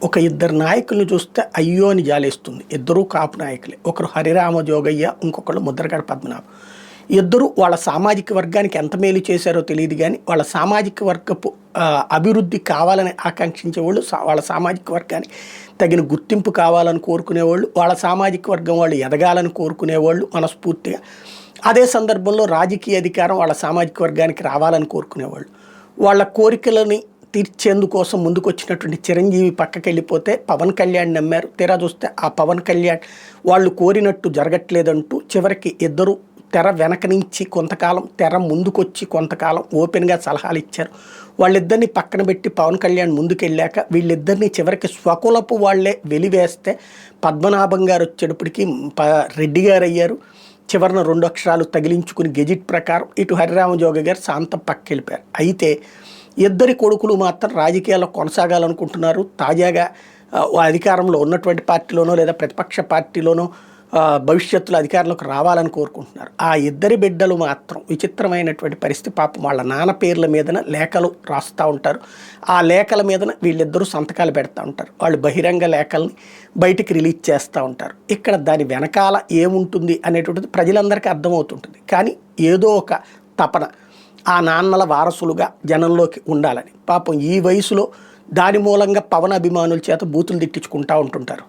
ఒక ఇద్దరు నాయకులను చూస్తే అయ్యో అని జాలేస్తుంది. ఇద్దరూ కాపు నాయకులే. ఒకరు హరిరామ జోగయ్య, ఇంకొకళ్ళు ముద్రగడ పద్మనాభం. ఇద్దరు వాళ్ళ సామాజిక వర్గానికి ఎంత మేలు చేశారో తెలియదు కానీ వాళ్ళ సామాజిక వర్గపు అభివృద్ధి కావాలని ఆకాంక్షించేవాళ్ళు, వాళ్ళ సామాజిక వర్గానికి తగిన గుర్తింపు కావాలని కోరుకునేవాళ్ళు, వాళ్ళ సామాజిక వర్గం వాళ్ళు ఎదగాలని కోరుకునేవాళ్ళు మనస్ఫూర్తిగా. అదే సందర్భంలో రాజకీయ అధికారం వాళ్ళ సామాజిక వర్గానికి రావాలని కోరుకునేవాళ్ళు. వాళ్ళ కోరికలని తీర్చేందుకోసం ముందుకొచ్చినటువంటి చిరంజీవి పక్కకి వెళ్ళిపోతే పవన్ కళ్యాణ్ నమ్మారు. తీరా చూస్తే ఆ పవన్ కళ్యాణ్ వాళ్ళు కోరినట్టు జరగట్లేదంటూ చివరికి ఇద్దరు తెర వెనక నుంచి కొంతకాలం, తెర ముందుకొచ్చి కొంతకాలం ఓపెన్గా సలహాలు ఇచ్చారు. వాళ్ళిద్దరిని పక్కన పెట్టి పవన్ కళ్యాణ్ ముందుకెళ్ళాక వీళ్ళిద్దరిని చివరికి స్వకులపు వాళ్లే వెలివేస్తే పద్మనాభం గారు వచ్చేటప్పటికి రెడ్డి గారు అయ్యారు. చివరిన 2 అక్షరాలు తగిలించుకుని గెజిట్ ప్రకారం ఇటు హరిరామజోగ గారు శాంతం పక్కెళ్ళిపోయారు. అయితే ఇద్దరి కొడుకులు మాత్రం రాజకీయాల్లో కొనసాగాలనుకుంటున్నారు. తాజాగా అధికారంలో ఉన్నటువంటి పార్టీలోనో లేదా ప్రతిపక్ష పార్టీలోనో భవిష్యత్తులో అధికారంలోకి రావాలని కోరుకుంటున్నారు. ఆ ఇద్దరి బిడ్డలు మాత్రం విచిత్రమైనటువంటి పరిస్థితి. పాపం వాళ్ళ నాన్న పేర్ల మీదన లేఖలు రాస్తూ ఉంటారు. ఆ లేఖల మీదన వీళ్ళిద్దరూ సంతకాలు పెడతా ఉంటారు. వాళ్ళు బహిరంగ లేఖల్ని బయటికి రిలీజ్ చేస్తూ ఉంటారు. ఇక్కడ దాని వెనకాల ఏముంటుంది అనేటువంటిది ప్రజలందరికీ అర్థమవుతుంటుంది. కానీ ఏదో ఒక తపన ఆ నాన్నల వారసులుగా జనంలోకి ఉండాలని. పాపం ఈ వయసులో దాని మూలంగా పవన్ అభిమానుల చేత బూతులు తిట్టించుకుంటూ ఉంటుంటారు.